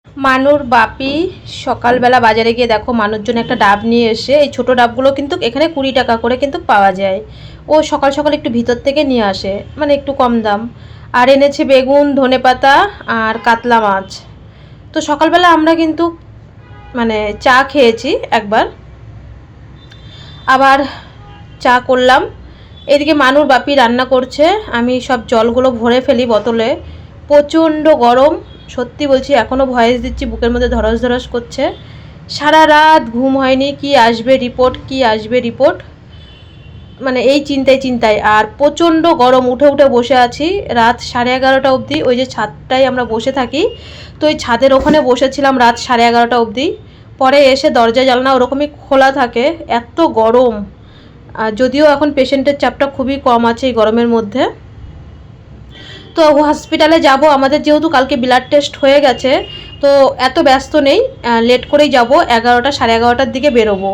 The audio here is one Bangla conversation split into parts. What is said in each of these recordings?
মানুর বাপি সকালবেলা বাজারে গিয়ে দেখো মানুর জন্য একটা ডাব নিয়ে এসে, এই ছোটো ডাবগুলো কিন্তু এখানে 20 টাকা করে কিন্তু পাওয়া যায়। ও সকাল সকাল একটু ভিতর থেকে নিয়ে আসে, মানে একটু কম দাম। আর এনেছে বেগুন, ধনেপাতা আর কাতলা মাছ। তো সকালবেলা আমরা কিন্তু মানে চা খেয়েছি একবার, আবার চা করলাম। এদিকে মানুর বাপি রান্না করছে, আমি সব জলগুলো ভরে ফেলি বোতলে। প্রচণ্ড গরম, সত্যি বলছি, এখনও ভয়েস দিচ্ছি, বুকের মধ্যে ধরস ধরস করছে। সারা রাত ঘুম হয়নি, কি আসবে রিপোর্ট, কি আসবে রিপোর্ট, মানে এই চিন্তায় চিন্তায়। আর প্রচণ্ড গরম, উঠে উঠে বসে আছি রাত 11:30 অবধি। ওই যে ছাদটায় আমরা বসে থাকি, তো ওই ছাদের ওখানে বসেছিলাম রাত 11:30 অবধি। পরে এসে দরজা জানলা ওরকমই খোলা থাকে, এত গরম। আর যদিও এখন পেশেন্টের চাপটা খুবই কম আছে এই গরমের মধ্যে। তো হসপিটালে যাব, আমাদের যেহেতু কালকে ব্লাড টেস্ট হয়ে গেছে, তো এত ব্যস্ত নেই, লেট করেই যাব, 11টা 11:30টার দিকে বেরোবো।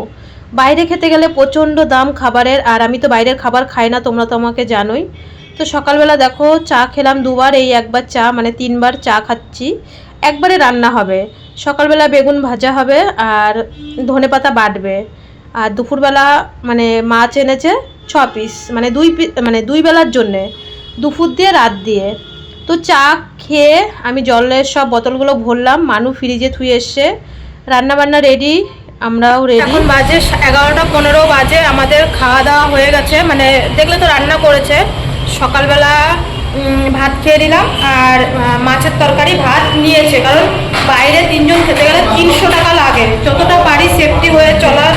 বাইরে খেতে গেলে প্রচণ্ড দাম খাবারের, আর আমি তো বাইরের খাবার খাই না, তোমরা তো আমাকে জানোই। তো সকালবেলা দেখো চা খেলাম দুবার, এই একবার চা মানে 3বার চা খাচ্ছি। একবারে রান্না হবে, সকালবেলা বেগুন ভাজা হবে আর ধনেপাতা বাটবে। আর দুপুরবেলা মানে মাছ এনেছে 6 পিস, মানে দুই বেলার জন্যে, দুপুর দিয়ে রাত দিয়ে। তো চা খেয়ে আমি জলের সব বোতলগুলো ভরলাম, মানু ফ্রিজে থুয়ে এসছে। রান্নাবান্না রেডি, আমরাও রেডি। এখন বাজে 11:15 বাজে, আমাদের খাওয়া দাওয়া হয়ে গেছে, মানে দেখলে তো রান্না করেছে। সকালবেলা ভাত খেয়ে দিলাম, আর মাছের তরকারি ভাত নিয়েছে, কারণ বাইরে 3জন খেতে গেলে 300 টাকা লাগে। যতটা পারি সেফটি হয়ে চলার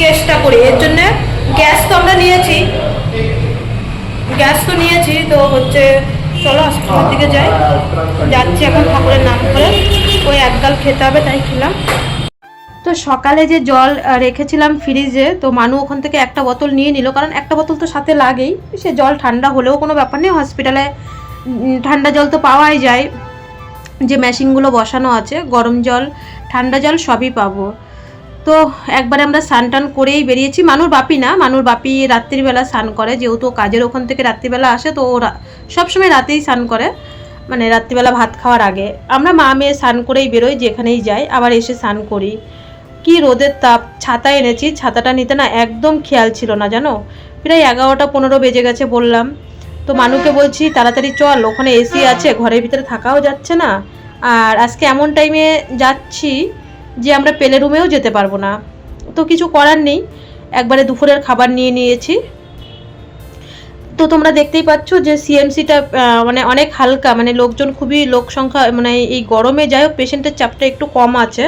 চেষ্টা করি, এর জন্যে গ্যাস তো আমরা নিয়েছি, তো হচ্ছে চলো হসপিটালের দিকে যাই। যাচ্ছি এখন ঠাকুরের নাম করে, ওই একগাল খেতে হবে তাই খেলাম। তো সকালে যে জল রেখেছিলাম ফ্রিজে, তো মানু ওখান থেকে একটা বোতল নিয়ে নিল, কারণ একটা বোতল তো সাথে লাগেই। সে জল ঠান্ডা হলেও কোনো ব্যাপার নেই, হসপিটালে ঠান্ডা জল তো পাওয়াই যায়, যে মেশিনগুলো বসানো আছে, গরম জল ঠান্ডা জল সবই পাবো। তো একবারে আমরা স্নান টান করেই বেরিয়েছি। মানুর বাপি রাত্রিবেলা স্নান করে, যেহেতু কাজের ওখান থেকে রাত্রিবেলা আসে, তো ও সবসময় রাতেই স্নান করে, মানে রাত্রিবেলা ভাত খাওয়ার আগে। আমরা মা মেয়ে স্নান করেই বেরোই, যেখানেই যাই, আবার এসে স্নান করি। কি রোদের তাপ, ছাতা এনেছি, ছাতাটা নিতে না একদম খেয়াল ছিল না জানো। প্রায় 11:15 বেজে গেছে বললাম। তো মানুকে বলছি তাড়াতাড়ি চল, ওখানে এসি আছে, ঘরের ভিতরে থাকাও যাচ্ছে না। আর আজকে এমন টাইমে যাচ্ছি যে আমরা পেলে রুমেও যেতে পারবো না, তো কিছু করার নেই, একবারে দুপুরের খাবার নিয়ে নিয়েছি। তো তোমরা দেখতেই পাচ্ছ যে সিএমসিটা মানে অনেক হালকা, মানে লোকজন খুবই, লোক সংখ্যা মানে এই গরমে যাই হোক পেশেন্টের চাপটা একটু কম আছে।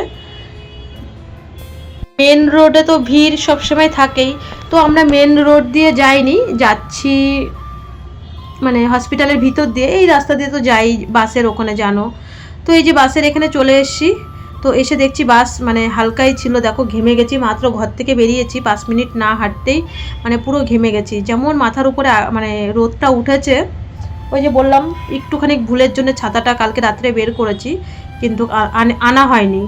মেন রোডে তো ভিড় সবসময় থাকেই, তো আমরা মেন রোড দিয়ে যাইনি, যাচ্ছি মানে হসপিটালের ভিতর দিয়ে, এই রাস্তা দিয়ে তো যাই বাসের ওখানে জানো। তো এই যে বাসের এখানে চলে এসেছি, তো এসে দেখছি বাস মানে হালকাই ছিল, দেখো ঘেমে গেছি, মাত্র ঘর থেকে বেরিয়েছি 5 মিনিট না হাঁটতেই মানে পুরো ঘেমে গেছি। যেমন মাথার উপরে মানে রোদটা উঠেছে, ওই যে বললাম একটুখানি ভুলের জন্য ছাতাটা কালকে রাত্রে বের করেছি, কিন্তু আনা হয়নি।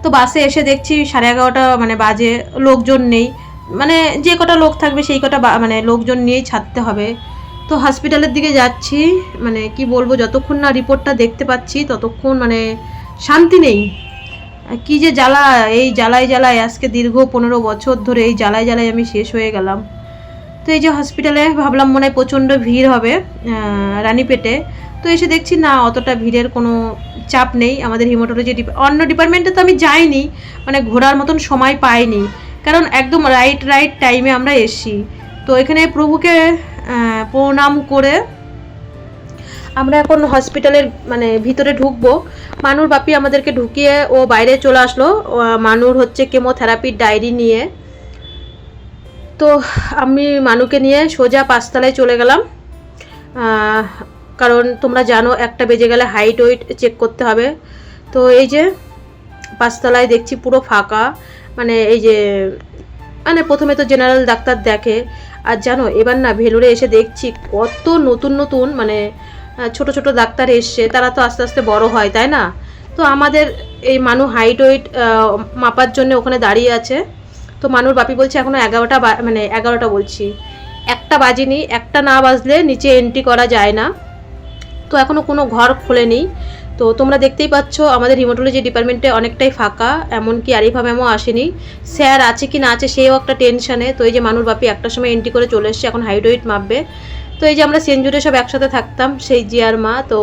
তো বাসে এসে দেখছি 11:30 মানে বাজে, লোকজন নেই, মানে যে কটা লোক থাকবে সেই কটা মানে লোকজন নিয়েই ছাড়তে হবে। তো হসপিটালের দিকে যাচ্ছি, মানে কি বলবো, যতক্ষণ না রিপোর্টটা দেখতে পাচ্ছি ততক্ষণ মানে শান্তি নেই। কি যে জ্বালা, এই জ্বালায় আজকে দীর্ঘ 15 বছর ধরে এই জ্বালায় আমি শেষ হয়ে গেলাম। তো এই যে হসপিটালে ভাবলাম মনে হয় প্রচণ্ড ভিড় হবে রানীপেটে, তো এসে দেখছি না অতটা ভিড়ের কোনো চাপ নেই। আমাদের হিমাটোলজি অন্য ডিপার্টমেন্টে তো আমি যাইনি, মানে ঘোরার মতন সময় পাইনি, কারণ একদম রাইট টাইমে আমরা এসছি। তো এখানে প্রভুকে প্রণাম করে আমরা এখন হসপিটালের মানে ভিতরে ঢুকবো। মানুর বাপি আমাদেরকে ঢুকিয়ে ও বাইরে চলে আসলো, মানুর হচ্ছে কেমোথেরাপির ডায়েরি নিয়ে। তো আমি মানুকে নিয়ে সোজা 5তলায় চলে গেলাম, কারণ তোমরা জানো 1টা বেজে গেলে হাইট ওয়েট চেক করতে হবে। তো এই যে 5তলায় দেখছি পুরো ফাঁকা, মানে এই যে মানে প্রথমে তো জেনারেল ডাক্তার দেখে, আর জানো এবার না ভেলোরে এসে দেখছি কত নতুন মানে ছোট ছোট ডাক্তার এসছে, তারা তো আস্তে আস্তে বড় হয় তাই না। তো আমাদের এই মানু হাইট ওয়েট মাপার জন্য ওখানে দাঁড়িয়ে আছে। তো মানুর বাপি বলছে এখনো 11টা মানে 11টা বলছি 1টা বাজেনি, 1টা না বাজলে নিচে এন্ট্রি করা যায় না। তো এখনো কোনো ঘর খোলেনি, তো তোমরা দেখতেই পাচ্ছ আমাদের হিমাটোলজি ডিপার্টমেন্টে অনেকটাই ফাঁকা, এমনকি আরিফা ম্যামও আসেনি। স্যার আছে কি না আছে সেও একটা টেনশানে। তো এই যে মানুর বাপি একটার সময় এন্ট্রি করে চলে এসছে, এখন হাইট ওয়েট মাপবে। তো এই যে আমরা সেঞ্জুরে সব একসাথে থাকতাম, সেই জিয়ার মা, তো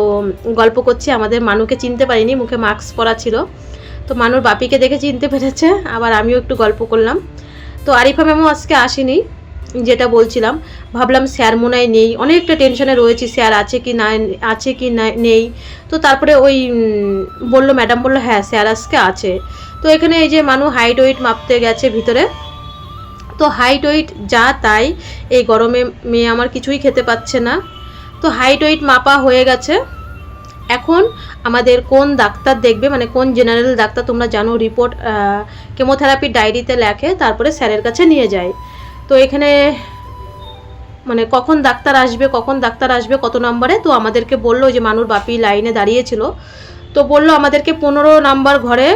গল্প করছি। আমাদের মানুকে চিনতে পারিনি, মুখে মাস্ক পরা ছিল। তো মানুর বাপিকে দেখে চিনতে পেরেছে, আবার আমিও একটু গল্প করলাম। তো আরিফা ম্যামও আজকে আসেনি, যেটা বলছিলাম। ভাবলাম স্যার মনে হয় নেই, অনেকটা টেনশনে রয়েছি স্যার আছে কি না নেই। তো তারপরে ওই বললো, ম্যাডাম বললো হ্যাঁ স্যার আজকে আছে। তো এখানে এই যে মানু হাইট ওয়েট মাপতে গেছে ভিতরে। তো হাইট ওয়েট যা তাই, এই গরমে মেয়ে আমার কিছুই খেতে পাচ্ছে না। তো হাইট ওয়েট মাপা হয়ে গেছে। এখন আমাদের কোন ডাক্তার দেখবে, মানে কোন জেনারেল ডাক্তার তোমরা জানো, রিপোর্ট কেমোথেরাপির ডায়েরিতে লেখে, তারপরে স্যারের কাছে নিয়ে যায়। তো এখানে মানে কখন ডাক্তার আসবে কত নম্বরে, তো আমাদেরকে বললো যে মানুর বাপি লাইনে দাঁড়িয়েছিল, তো বললো আমাদেরকে 15 নাম্বার ঘরে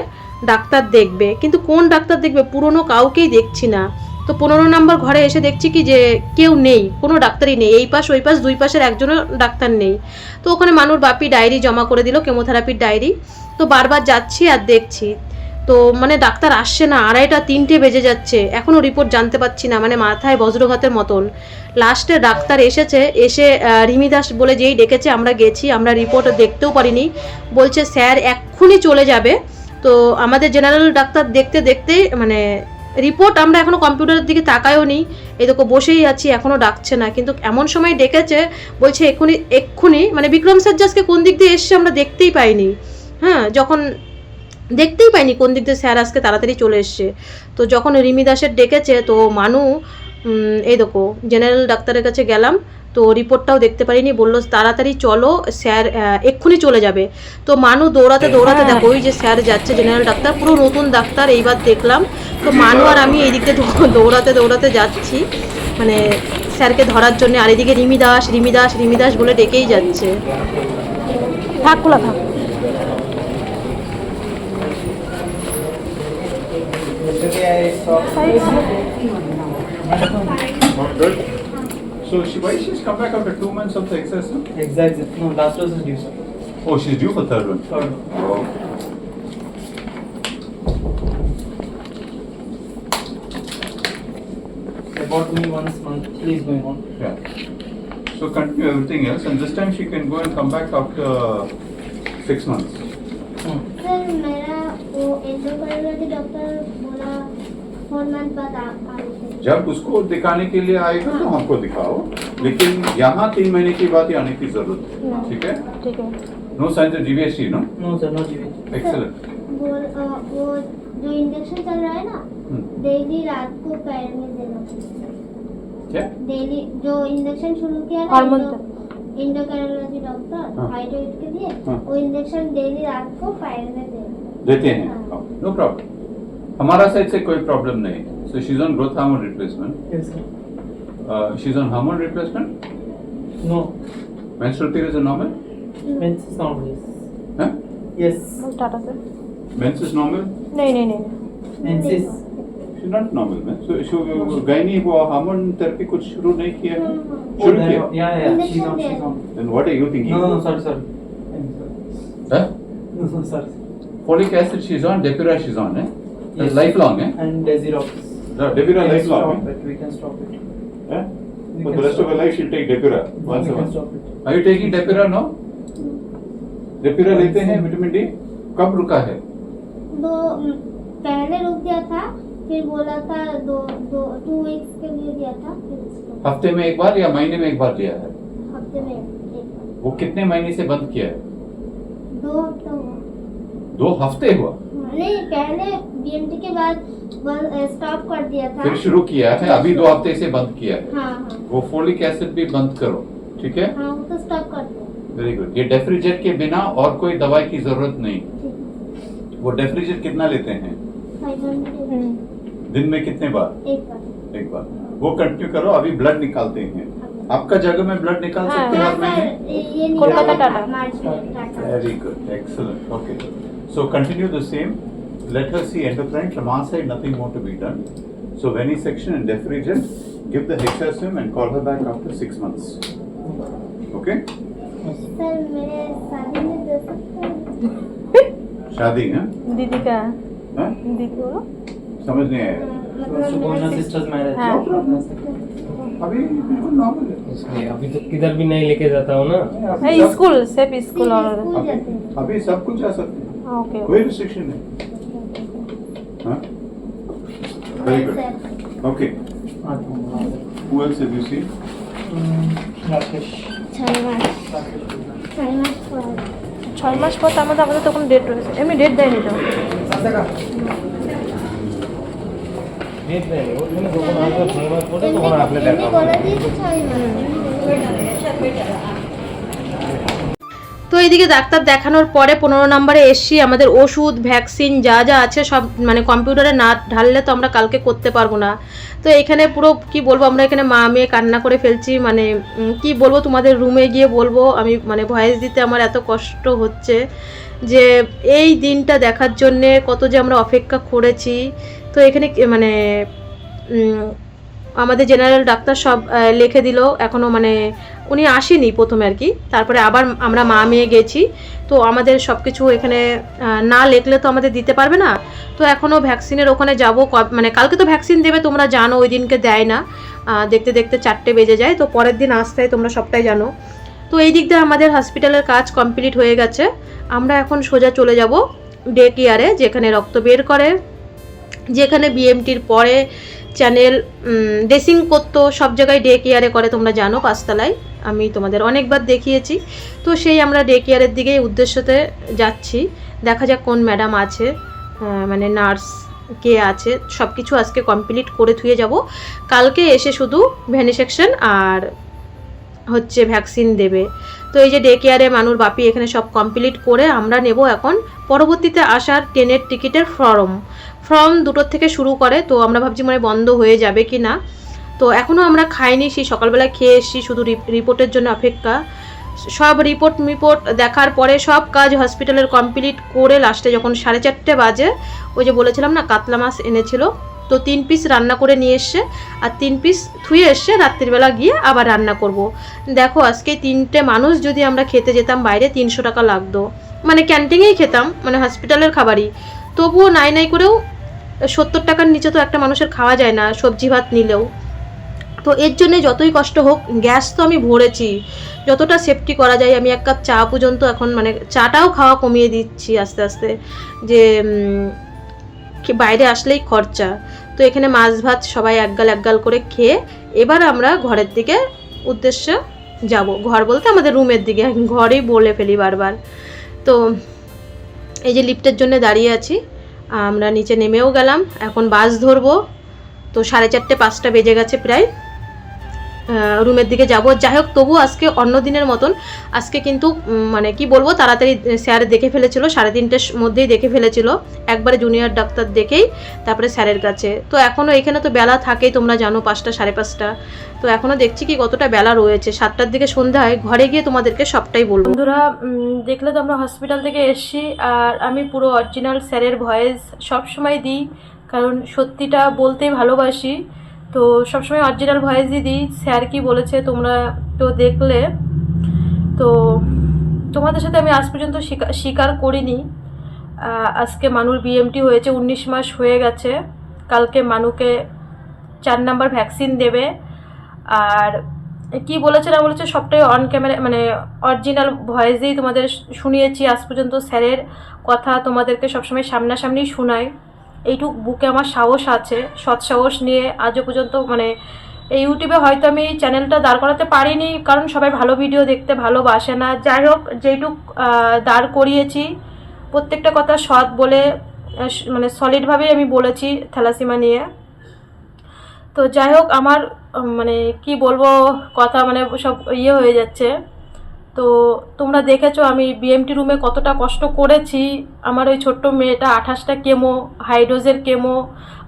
ডাক্তার দেখবে। কিন্তু কোন ডাক্তার দেখবে, পুরনো কাউকেই দেখছি না। তো 15 নাম্বার ঘরে এসে দেখছি কি যে কেউ নেই, কোনো ডাক্তারই নেই, এই পাশ ওই পাশ দুই পাশের একজনও ডাক্তার নেই। তো ওখানে মানুর বাপি ডায়েরি জমা করে দিল, কেমোথেরাপির ডায়েরি। তো বারবার যাচ্ছি আর দেখছি, তো মানে ডাক্তার আসছে না, 2:30 3টে বেজে যাচ্ছে, এখনও রিপোর্ট জানতে পারছি না, মানে মাথায় বজ্রঘাতের মতন। লাস্টে ডাক্তার এসে রিমি দাস বলে যেই ডেকেছে, আমরা গেছি, আমরা রিপোর্ট দেখতেও পারিনি, বলছে স্যার এক্ষুনি চলে যাবে। তো আমাদের জেনারেল ডাক্তার দেখতে দেখতে মানে রিপোর্ট আমরা এখনও কম্পিউটারের দিকে তাকায়ও নি, এদিকে বসেই আছি, এখনও ডাকছে না। কিন্তু এমন সময় ডেকেছে, বলছে এক্ষুনি মানে বিক্রম স্যার আজকে কোন দিক দিয়ে এসছে আমরা দেখতেই পাইনি। হ্যাঁ, যখন দেখতেই পাইনি কোন দিক দিয়ে স্যার আজকে তাড়াতাড়ি চলে এসছে। তো যখন রিমি দাসের ডেকেছে, তো মানু এই দেখো জেনারেল ডাক্তারের কাছে গেলাম, তো রিপোর্টটাও দেখতে পারিনি, বললো তাড়াতাড়ি চলো স্যার এক্ষুনি চলে যাবে। তো মানু দৌড়াতে দেখো ওই যে স্যার যাচ্ছে, জেনারেল ডাক্তার, পুরো নতুন ডাক্তার এইবার দেখলাম। তো মানু আর আমি এই দিক দিয়ে দৌড়াতে যাচ্ছি মানে স্যারকে ধরার জন্য, আর এদিকে রিমি দাস বলে ডেকেই যাচ্ছে। থাক খোলা থাক। Good. So why she's come back after 2 months of the excess? No? Exactly. No, last dose is due, sir. Oh, she's due for third one. Third. Oh. About me once monthly is going on. Yeah. So continue everything else, and this time she can go and come back after 6 months. Sir मेरा वो एंडोक्राइनोलॉजी डॉक्टर बोला 4 मंथ बाद आएंगे। जब उसको दिखाने के लिए आएगा तो हमको दिखाओ, लेकिन यहाँ 3 महीने के बाद ही आने की जरूरत है, ठीक है? ঠিক আছে। No science of GVST, no? No, sir, not GV. Excellent. वो जो इंजेक्शन चल रहा है ना, डेली रात को पैर में देना। क्या? डेली जो इंजेक्शन शुरू किया ना हार्मोन एंडोक्राइनोलॉजी डॉक्टर हाँ। थायराइड के लिए, हाँ। वो इंजेक्शन डेली रात को पैर में देना। देते हैं, हाँ। No problem. हमारा साइड से कोई प्रॉब्लम नहीं. So she's on growth hormone replacement. Yes, sir. She's on hormone replacement. No, Menstrual periods are normal. men's is normal. Yes. Huh? Yes. Tata sir. Mens is normal. नहीं Men's is. She's not normal, man. So gynae वो hormone therapy कुछ शुरू नहीं किया है. Oh, शुरू yeah, किया. yeah, yeah. She's Injection on. She's there. on. Then what are you thinking? No, sorry, sorry. I'm sorry. Huh? No, sorry. Folic acid she's on. Depura she's on. That's Yes. lifelong, And Desirox. Depura We can lifelong. stop it. We can stop it. For We the can rest of stop her life she'll take Depura once We a can month. stop it. Are you taking Depura now? Depura लेते हैं विटामिन डी. कब रुका है? पहले रुक गया था, फिर बोला था 2 वीक्स के लिए दिया था, फिर stop। हफ्ते में एक बार या महीने में एक बार लिया है? हफ्ते में एक बार। वो कितने महीने से बंद किया है? 2 हफ्ता हुआ। 2 हफ्ते हुआ. नहीं, पहले बीएमटी के बाद स्टॉप कर दिया था। फिर शुरू किया है, अभी 2 हफ्ते से बंद किया है. हाँ हाँ वो फोलिक एसिड भी बंद करो, ठीक है? हाँ, वो तो स्टॉप कर दिया। Very good. ये डेफ्रिजर के बिना और कोई दवाई की जरूरत नहीं. ठीक वो डेफ्रिजर कितना लेते हैं? है, 500 दिन में कितने बार? एक बार। एक बार. वो कंटिन्यू करो. अभी ब्लड निकालते हैं. आपका जगह में ब्लड निकाल हाँ, सकते हैं हाँ हर महीने? सर, ये कोलकाता निकाला था टाटा। मार्च में Tata. Very good, excellent. Okay. So continue the same. Let her see endocrine. From our side, nothing more to be done. So venesection and deferrigen. Give the hexacium and call her back after 6 months. Okay? Sir मेरे शादी में दे सकते हैं? शादी है दीदी का हाँ? दीदी बोलो समझ नहीं आया So going on sister's marriage. हाँ। अभी बिल्कुल नॉर्मल है इसलिए अभी तो किधर भी नहीं लेके जाता हूँ ना। अभी सब- स्कूल सिर्फ स्कूल और स्कूल जाते हैं अभी सब कुछ जा सकते हैं ओके कोई रिस्ट्रिक्शन नहीं हाँ very good okay who else have you seen Rakesh. 6 মাস Rakesh. 6 মাস পর 6 মাস পর আমাদের তখন ডেট রয়েছে এমনি ডেট দেয়নি তো डेट नहीं वो मैंने दोनों हाथ में छह मास पड़े तो वहाँ आपने এমনি देखा বলে দিয়েছে 6 মাস তো এইদিকে ডাক্তার দেখানোর পরে 15 নম্বরে এসছি আমাদের ওষুধ ভ্যাকসিন যা যা আছে সব মানে কম্পিউটারে না ঢাললে তো আমরা কালকে করতে পারবো না। তো এখানে পুরো কি বলবো আমরা এখানে মা মেয়ে কান্না করে ফেলছি মানে কি বলবো তোমাদের রুমে গিয়ে বলবো আমি মানে ভয়েস দিতে আমার এত কষ্ট হচ্ছে যে এই দিনটা দেখার জন্যে কত যে আমরা অপেক্ষা করেছি। তো এখানে মানে আমাদের জেনারেল ডাক্তার সব লিখে দিল এখনও মানে উনি আসেনি প্রথমে আর কি, তারপরে আবার আমরা মা মেয়ে গেছি। তো আমাদের সব কিছু এখানে না লিখলে তো আমাদের দিতে পারবে না। তো এখনও ভ্যাকসিনের ওখানে যাব মানে কালকে তো ভ্যাকসিন দেবে তোমরা জানো, ওই দিনকে দেয় না, দেখতে দেখতে 4টে বেজে যায়, তো পরের দিন আসতে হয় তোমরা সবটাই জানো। তো এই দিক দিয়ে আমাদের হসপিটালের কাজ কমপ্লিট হয়ে গেছে। আমরা এখন সোজা চলে যাব ডে কেয়ারে, যেখানে রক্ত বের করে, যেখানে বিএমটির পরে চ্যানেল ড্রেসিং করতো, সব জায়গায় ডে কেয়ারে করে তোমরা জানো, 5 তলায় আমি তোমাদের অনেকবার দেখিয়েছি। তো সেই আমরা ডে কেয়ারের দিকেই উদ্দেশ্যতে যাচ্ছি। দেখা যাক কোন ম্যাডাম আছে, মানে নার্স কে আছে, সব কিছু আজকে কমপ্লিট করে থুয়ে যাব। কালকে এসে শুধু ভ্যানিসেকশন আর হচ্ছে ভ্যাকসিন দেবে। তো এই যে ডে কেয়ারে মানুর বাপি এখানে সব কমপ্লিট করে আমরা নেব এখন পরবর্তীতে আসার ট্রেনের টিকিটের ফর্ম 2টোর থেকে শুরু করে। তো আমরা ভাবছি মানে বন্ধ হয়ে যাবে কি না। তো এখনও আমরা খাইনি, সেই সকালবেলা খেয়ে এসেছি, শুধু রিপোর্টের জন্য অপেক্ষা। সব রিপোর্ট দেখার পরে সব কাজ হসপিটালের কমপ্লিট করে লাস্টে যখন 4:30 বাজে, ওই যে বলেছিলাম না কাতলা মাছ এনেছিল, তো 3 পিস রান্না করে নিয়ে এসছে আর 3 পিস থুয়ে এসছে, রাত্রিবেলা গিয়ে আবার রান্না করব। দেখো আজকে 3টে মানুষ যদি আমরা খেতে যেতাম বাইরে 300 টাকা লাগতো, মানে ক্যান্টিনেই খেতাম, মানে হসপিটালের খাবারই, তবুও নাই করেও 70 টাকার নিচে তো একটা মানুষের খাওয়া যায় না সবজি ভাত নিলেও। তো এর জন্য যতই কষ্ট হোক, গ্যাস তো আমি ভরেছি, যতটা সেফটি করা যায়। আমি 1 কাপ চা পর্যন্ত এখন মানে চাটাও খাওয়া কমিয়ে দিচ্ছি আস্তে আস্তে, যে বাইরে আসলেই খরচা। তো এখানে মাছ ভাত সবাই এক গাল করে খেয়ে এবার আমরা ঘরের দিকে উদ্দেশ্যে যাব। ঘর বলতে আমাদের রুমের দিকে, ঘরেই বলে ফেলি বারবার। তো এই যে লিফটের জন্য দাঁড়িয়ে আছি, আমরা নিচে নেমেও গেলাম, এখন বাস ধরবো। তো 4:30 5টা বেজে গেছে প্রায়, রুমের দিকে যাব। যাই হোক তবু আজকে অন্য দিনের মতন আজকে কিন্তু মানে কি বলবো তাড়াতাড়ি স্যার দেখে ফেলেছিল, 3:30টার মধ্যেই দেখে ফেলেছিল, একবারে জুনিয়র ডাক্তার দেখেই তারপরে স্যারের কাছে। তো এখনও এখানে তো বেলা থাকেই তোমরা জানো, 5টা 5:30। তো এখনও দেখছি কি কতটা বেলা রয়েছে, 7টার দিকে সন্ধ্যায় ঘরে গিয়ে তোমাদেরকে সবটাই বলবো। বন্ধুরা দেখলে তো আমরা হসপিটাল থেকে এসছি, আর আমি পুরো অরিজিনাল স্যারের ভয়েস সবসময় দিই, কারণ সত্যিটা বলতেই ভালোবাসি। তো সবসময় অরিজিনাল ভয়েসই দিই। স্যার কি বলেছে তোমরা তো দেখলে, তো তোমাদের সাথে আমি আজ পর্যন্ত স্বীকার করিনি। আজকে মানুর বিএমটি হয়েছে, 19 মাস হয়ে গেছে। কালকে মানুকে 4 নাম্বার ভ্যাকসিন দেবে। আর কি বলেছে না বলেছে সবটাই অন ক্যামেরা, মানে অরিজিনাল ভয়েসেই তোমাদের শুনিয়েছি আজ পর্যন্ত। স্যারের কথা তোমাদেরকে সবসময় সামনাসামনি শোনাই, এইটুক বুকে আমার সাহস আছে, সৎ সাহস নিয়ে আজও পর্যন্ত মানে এই ইউটিউবে হয়তো আমি চ্যানেলটা দাঁড় করাতে পারিনি, কারণ সবাই ভালো ভিডিও দেখতে ভালোবাসে না। যাই হোক যেইটুক দাঁড় করিয়েছি প্রত্যেকটা কথা সৎ বলে, মানে সলিডভাবেই আমি বলেছি থ্যালাসিমা নিয়ে। তো যাই হোক আমার মানে কি বলবো কথা মানে সব ইয়ে হয়ে যাচ্ছে। তো তোমরা দেখেছো আমি বিএমটি রুমে কতটা কষ্ট করেছি। আমার ওই ছোট্ট মেয়েটা 28টা কেমো, হাইড্রোজের কেমো,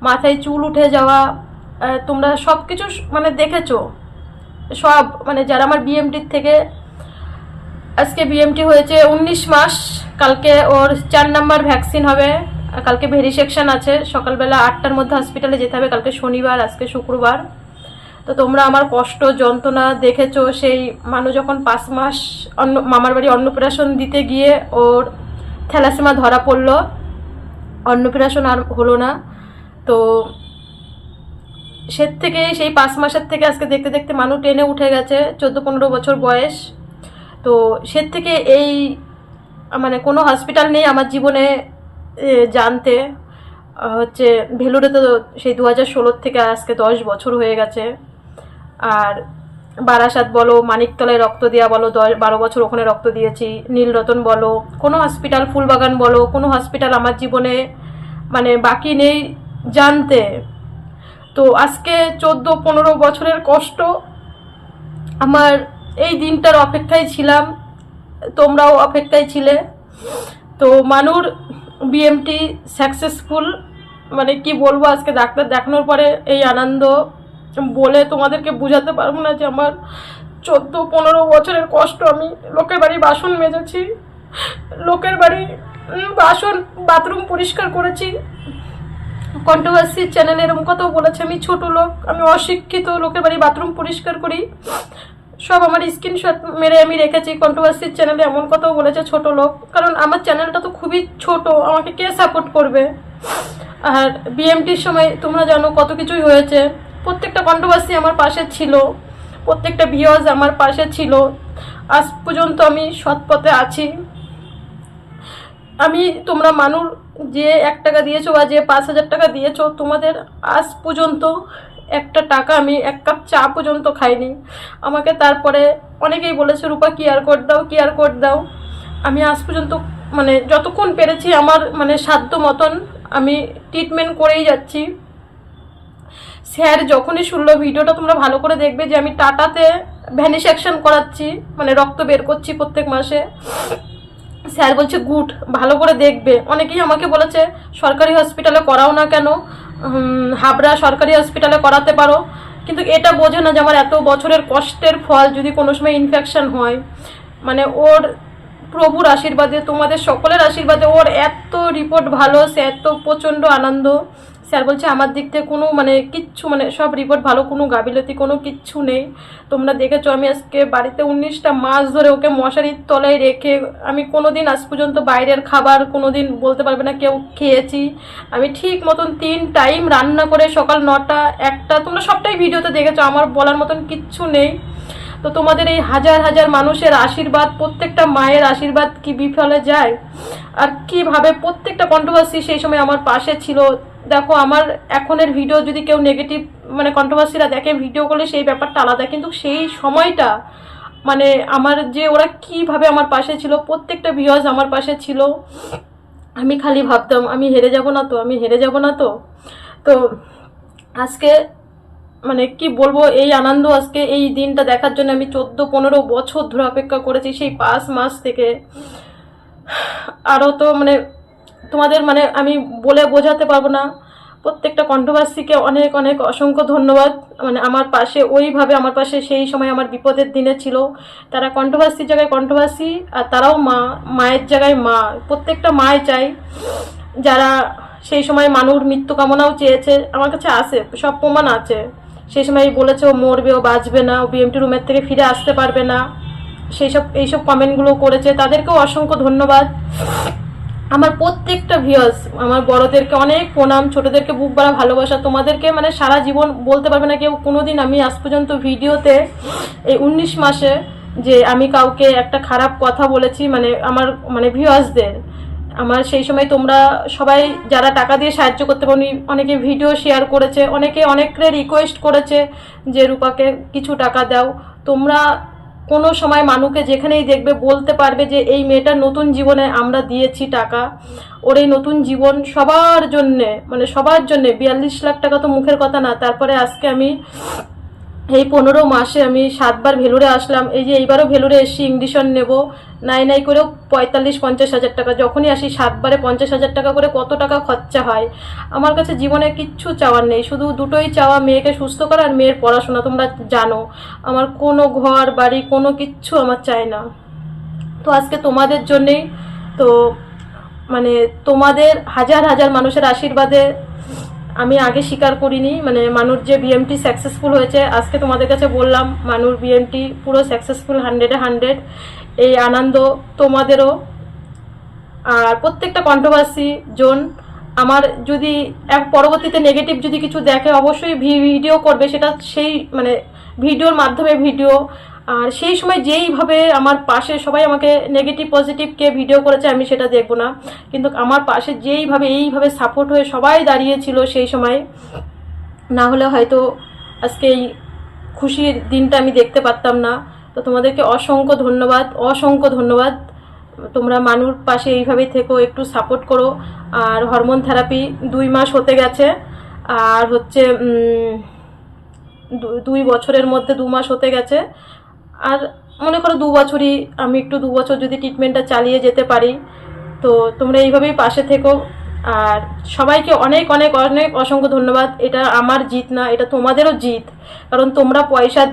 মাথায় চুল উঠে যাওয়া, তোমরা সব কিছু মানে দেখেছো সব, মানে যারা আমার বিএমটির থেকে। আজকে বিএমটি হয়েছে 19 মাস, কালকে ওর 4 নাম্বার ভ্যাকসিন হবে, কালকে ভেরিসেকশন আছে, সকালবেলা 8টার মধ্যে হসপিটালে যেতে হবে, কালকে শনিবার আজকে শুক্রবার। তো তোমরা আমার কষ্ট যন্ত্রণা দেখেছো। সেই মানুষ যখন 5 মাস মামার বাড়ি অন্নপ্রাশন দিতে গিয়ে ওর থ্যালাসেমিয়া ধরা পড়লো, অন্নপ্রাশন আর হলো না। তো সে থেকে সেই 5 মাসের থেকে আজকে দেখতে দেখতে মানুষ টেনে উঠে গেছে, 14-15 বছর বয়স। তো সে থেকে এই মানে কোনো হসপিটাল নেই আমার জীবনে জানতে হচ্ছে ভেলুরে। তো সেই 2016 থেকে আজকে 10 বছর হয়ে গেছে। আর বারাসাত বলো, মানিকতলায় রক্ত দেওয়া বলো, 12 বছর ওখানে রক্ত দিয়েছি। নীলরতন বলো, কোনো হসপিটাল, ফুলবাগান বলো, কোনো হসপিটাল আমার জীবনে মানে বাকি নেই জানতে। তো আজকে 14-15 বছরের কষ্ট, আমার এই দিনটার অপেক্ষায় ছিলাম, তোমরাও অপেক্ষায় ছিলে। তো মানুর বিএমটি সাকসেসফুল, মানে কি বলবো, আজকে ডাক্তার দেখানোর পরে এই আনন্দ বলে তোমাদেরকে বোঝাতে পারবো না যে আমার 14-15 বছরের কষ্ট। আমি লোকের বাড়ি বাসন মেজেছি, লোকের বাড়ি বাসন বাথরুম পরিষ্কার করেছি। কন্ট্রোভার্সি চ্যানেলে এরকম কথাও বলেছে আমি ছোট লোক, আমি অশিক্ষিত, লোকের বাড়ি বাথরুম পরিষ্কার করি, সব আমার স্ক্রিনশট মেরে আমি রেখেছি। কন্ট্রোভার্সি চ্যানেলে এমন কথাও বলেছে ছোট লোক, কারণ আমার চ্যানেলটা তো খুবই ছোট, আমাকে কে সাপোর্ট করবে। আর বিএমটির সময় তোমরা জানো কত কিছুই হয়েছে, প্রত্যেকটা কন্ট্রোভার্সি আমার পাশে ছিল, প্রত্যেকটা ভিউয়ার্স আমার পাশে ছিল। আজ পর্যন্ত আমি সৎ পথে আছি। আমি তোমরা মানুষ যে 1 টাকা দিয়েছো বা যে 5000 টাকা দিয়েছো, তোমাদের আজ পর্যন্ত একটা টাকা, আমি 1 কাপ চা পর্যন্ত খাইনি। আমাকে তারপরে অনেকেই বলেছে রূপা কিআর কোড দাও, কিআর কোড দাও। আমি আজ পর্যন্ত মানে যতক্ষণ পেরেছি আমার মানে সাধ্য মতন আমি ট্রিটমেন্ট করেই যাচ্ছি। স্যার যখনই শুনলো ভিডিওটা, তোমরা ভালো করে দেখবে যে আমি টাটাতে ভ্যানিশ অ্যাকশন করাচ্ছি, মানে রক্ত বের করছি প্রত্যেক মাসে। স্যার বলছে গুড, ভালো করে দেখবে। অনেকেই আমাকে বলেছে সরকারি হসপিটালে করাও না কেন, হাবড়া সরকারি হসপিটালে করাতে পারো। কিন্তু এটা বোঝে না যে আমার এত বছরের কষ্টের ফল যদি কোনো সময় ইনফেকশন হয়, মানে ওর প্রভুর আশীর্বাদে, তোমাদের সকলের আশীর্বাদে ওর এত রিপোর্ট ভালো, সে এত প্রচণ্ড আনন্দ। স্যার বলছে আমার দিক থেকে কোনো মানে কিচ্ছু, মানে সব রিপোর্ট ভালো, কোনো গাফিলতি কোনো কিচ্ছু নেই। তোমরা দেখেছো আমি আজকে বাড়িতে 19টা মাস ধরে ওকে মশারির তলায় রেখে, আমি কোনো দিন আজ পর্যন্ত বাইরের খাবার কোনো দিন বলতে পারবে না কেউ খেয়েছি। আমি ঠিক মতন 3 টাইম রান্না করে, সকাল 9টা 1টা, তোমরা সবটাই ভিডিওতে দেখেছো, আমার বলার মতন কিচ্ছু নেই। তো তোমাদের এই হাজার হাজার মানুষের আশীর্বাদ, প্রত্যেকটা মায়ের আশীর্বাদ কি বিফলে যায়? আর কিভাবে প্রত্যেকটা কন্ট্রোভার্সি সেই সময় আমার পাশে ছিল। দেখো আমার এখনের ভিডিও যদি কেউ নেগেটিভ মানে কন্ট্রোভার্সিরা দেখে ভিডিও করলে সেই ব্যাপারটা আলাদা, কিন্তু সেই সময়টা মানে আমার যে ওরা কিভাবে আমার পাশে ছিল, প্রত্যেকটা ভিউয়ার্স আমার পাশে ছিল। আমি খালি ভাবতাম আমি হেরে যাব না তো, আমি হেরে যাব না তো। তো আজকে মানে কি বলবো, এই আনন্দ, আজকে এই দিনটা দেখার জন্য আমি 14-15 বছর ধরে অপেক্ষা করেছি, সেই 5 মাস থেকে। আরও তো মানে তোমাদের মানে আমি বলে বোঝাতে পারবো না। প্রত্যেকটা কন্ট্রোভার্সিকে অনেক অনেক অসংখ্য ধন্যবাদ। মানে আমার পাশে ওইভাবে আমার পাশে সেই সময় আমার বিপদের দিনে ছিল। তারা কন্ট্রোভার্সির জায়গায় কন্ট্রোভার্সি, আর তারাও মা, মায়ের জায়গায় মা। প্রত্যেকটা মায় চাই, যারা সেই সময় মানুর মৃত্যু কামনাও চেয়েছে, আমার কাছে আছে, সব প্রমাণ আছে। সেই সময় বলেছে ও মরবে, ও বাঁচবে না, ও বিএমটি রুমের থেকে ফিরে আসতে পারবে না, এইসব কমেন্টগুলো করেছে, তাদেরকেও অসংখ্য ধন্যবাদ। আমার প্রত্যেকটা ভিউয়ার্স, আমার বড়দেরকে অনেক প্রণাম, ছোটদেরকে বুক ভরা ভালোবাসা। তোমাদেরকে মানে সারা জীবন বলতে পারবে না কেউ কোনোদিন আমি আজ পর্যন্ত ভিডিওতে এই 19 মাসে যে আমি কাউকে একটা খারাপ কথা বলেছি, মানে আমার মানে ভিউয়ার্সদের। আমার সেই সময় তোমরা সবাই যারা টাকা দিয়ে সাহায্য করতে পারি, অনেকে ভিডিও শেয়ার করেছে, অনেকে অনেকরে রিকোয়েস্ট করেছে যে রূপাকে কিছু টাকা দাও। তোমরা কোনো সময় মানুষকে যেখানেই দেখবে বলতে পারবে যে এই মেয়েটার নতুন জীবনে আমরা দিয়েছি টাকা। ওর এই নতুন জীবন সবার জন্যে, মানে সবার জন্যে। 42 লাখ টাকা তো মুখের কথা না। তারপরে আজকে আমি এই 15 মাসে আমি 7 বার ভেলুরে আসলাম। এই যে এইবারও ভেলুরে এসছি, ইংলিশন নেব, নাই করেও 45-50 হাজার টাকা। যখনই আসি 7 বারে 50 হাজার টাকা করে কত টাকা খরচা হয়। আমার কাছে জীবনে কিচ্ছু চাওয়ার নেই, শুধু দুটোই চাওয়া, মেয়েকে সুস্থ করা আর মেয়ের পড়াশোনা। তোমরা জানো আমার কোনো ঘর বাড়ি কোনো কিচ্ছু আমার চাই না। তো আজকে তোমাদের জন্যেই তো, মানে তোমাদের হাজার হাজার মানুষের আশীর্বাদে আমি আগে স্বীকার করিনি, মানে মানুষ যে বিএমটি সাকসেসফুল হয়েছে, আজকে তোমাদের কাছে বললাম মানুষ বিএমটি পুরো সাকসেসফুল 100-এ 100। এই আনন্দ তোমাদেরও আর প্রত্যেকটা কন্ট্রোভার্সি জোন আমার যদি এক পরবর্তীতে নেগেটিভ যদি কিছু দেখে অবশ্যই ভিডিও করবে, সেটা সেই মানে ভিডিওর মাধ্যমে ভিডিও। আর সেই সময় যেইভাবে আমার পাশে সবাই আমাকে নেগেটিভ পজিটিভকে ভিডিও করেছে আমি সেটা দেখবো না, কিন্তু আমার পাশে যেইভাবে এইভাবে সাপোর্ট হয়ে সবাই দাঁড়িয়েছিল সেই সময়, না হলে হয়তো আজকে এই খুশির দিনটা আমি দেখতে পারতাম না। তো তোমাদেরকে অসংখ্য ধন্যবাদ, অসংখ্য ধন্যবাদ। তোমরা মানুষ পাশে এইভাবেই থেকো, একটু সাপোর্ট করো। আর হরমোন থেরাপি 2 মাস হতে গেছে, আর হচ্ছে 2 বছরের মধ্যে 2 মাস হতে গেছে। আর মনে করো 2 বছরই, আমি একটু 2 বছর যদি ট্রিটমেন্টটা চালিয়ে যেতে পারি, তো তোমরা এইভাবেই পাশে থেকো। আর সবাইকে অনেক অনেক অনেক অসংখ্য ধন্যবাদ। এটা আমার জিত না, এটা তোমাদেরও জিত, কারণ তোমরা পয়সা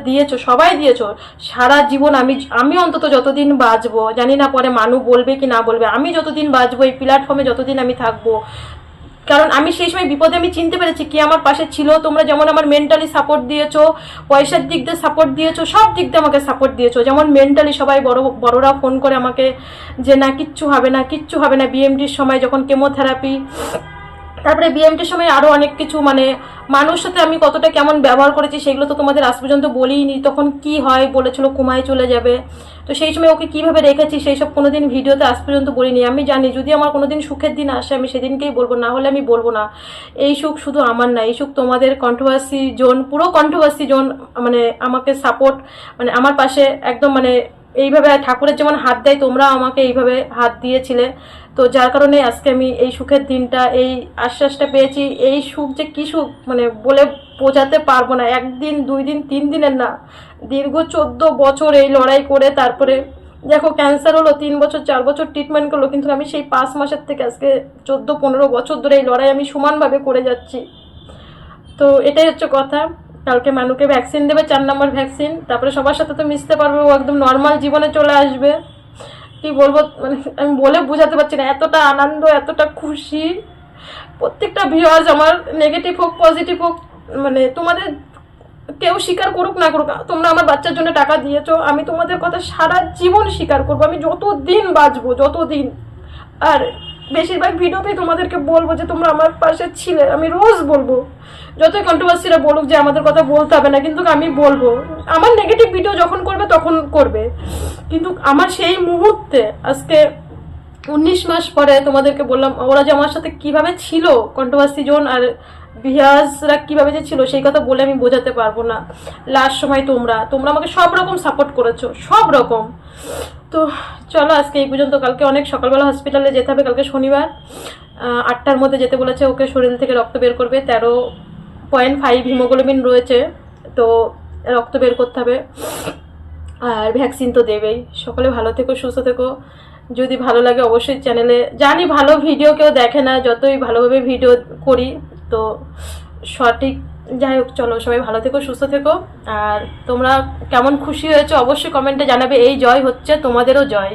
দিয়েছো, সবাই দিয়েছো। সারা জীবন আমি অন্তত যতদিন বাঁচবো, জানি না পরে মানুষ বলবে কি না বলবে, আমি যতদিন বাঁচবো এই প্ল্যাটফর্মে যতদিন আমি থাকবো, কারণ আমি সেই সময় বিপদে আমি চিনতে পেরেছি কি আমার পাশে ছিল। তোমরা যেমন আমার মেন্টালি সাপোর্ট দিয়েছো, পয়সার দিক দিয়ে সাপোর্ট দিয়েছো, সব দিক দিয়ে আমাকে সাপোর্ট দিয়েছো। যেমন মেন্টালি সবাই বড়রা ফোন করে আমাকে যে না কিচ্ছু হবে না, বিএমডির সময় যখন কেমোথেরাপি, তারপরে বিএমটির সময় আরও অনেক কিছু, মানে মানুষ সাথে আমি কতটা কেমন ব্যবহার করেছি সেগুলো তো তোমাদের আজ পর্যন্ত বলিনি। তখন কি হয় বলেছিল কোমায় চলে যাবে, তো সেই সময় ওকে কিভাবে রেখেছি সেই সব কোনোদিন ভিডিওতে আজ পর্যন্ত বলিনি। আমি জানি যদি আমার কোনোদিন সুখের দিন আসে আমি সেদিনকেই বলবো, না হলে আমি বলবো না। এই সুখ শুধু আমার না, এই সুখ তোমাদের কন্ট্রোভার্সি জোন, পুরো কন্ট্রোভার্সি জোন মানে আমাকে সাপোর্ট, মানে আমার পাশে একদম মানে এইভাবে ঠাকুরের যেমন হাত দেয় তোমরা আমাকে এইভাবে হাত দিয়েছিলে। তো যার কারণে আজকে আমি এই সুখের দিনটা, এই আশ্বাসটা পেয়েছি। এই সুখ যে কী সুখ মানে বলে বোঝাতে পারবো না। 1 দিন 2 দিন 3 দিনের না, দীর্ঘ 14 বছর এই লড়াই করে তারপরে দেখো ক্যান্সার হলো, 3 বছর 4 বছর ট্রিটমেন্ট করলো, কিন্তু আমি সেই 5 মাসের থেকে আজকে 14-15 বছর ধরে এই লড়াই আমি সমানভাবে করে যাচ্ছি। তো এটাই হচ্ছে কথা। কালকে মানুকে ভ্যাকসিন দেবে, 4 নম্বর ভ্যাকসিন, তারপরে সবার সাথে তো মিশতে পারবে, ও একদম নর্মাল জীবনে চলে আসবে। কি বলবো মানে আমি বলে বোঝাতে পারছি না, এতটা আনন্দ, এতটা খুশি। প্রত্যেকটা ভিউয়ার্স আমার নেগেটিভ হোক পজিটিভ হোক, মানে তোমাদের কেউ স্বীকার করুক না করুক, তোমরা আমার বাচ্চার জন্য টাকা দিয়েছো, আমি তোমাদের কথা সারা জীবন স্বীকার করবো, আমি যতদিন বাঁচবো যতদিন। আর বেশিরভাগ ভিডিওতেই তোমাদেরকে বলবো যে তোমরা আমার পাশে ছিলে, আমি রোজ বলবো। যতই কন্ট্রোভার্সিরা বলুক যে আমাদের কথা বলতে হবে না, কিন্তু আমি বলবো। আমার নেগেটিভ ভিডিও যখন করবে তখন করবে, কিন্তু আমার সেই মুহূর্তে আজকে 19 মাস পরে তোমাদেরকে বললাম ওরা যে আমার সাথে কিভাবে ছিল, কন্ট্রোভার্সি জোন আর ভিউয়ার্সরা কিভাবে যে ছিল সেই কথা বলে আমি বোঝাতে পারবো না। লাস্ট সময় তোমরা আমাকে সব রকম সাপোর্ট করেছো, সব রকম। তো চলো আজকে এই পর্যন্ত। কালকে অনেক সকালবেলা হসপিটালে যেতে হবে, কালকে শনিবার 8টার মধ্যে যেতে বলেছে। ওকে শরীর থেকে রক্ত বের করবে, 13.5 হিমোগ্লোবিন রয়েছে, তো রক্ত বের করতে হবে। আর ভ্যাকসিন তো দেবেই। সকলে ভালো থেকো, সুস্থ থেকো। যদি ভালো লাগে অবশ্যই চ্যানেলে, জানি ভালো ভিডিও কেউ দেখে না যতই ভালোভাবে ভিডিও করি, তো সঠিক যাই হোক। চলো সবাই ভালো থেকো, সুস্থ থেকো। আর তোমরা কেমন খুশি হয়েছো অবশ্যই কমেন্টে জানাবে। এই জয় হচ্ছে তোমাদেরও জয়।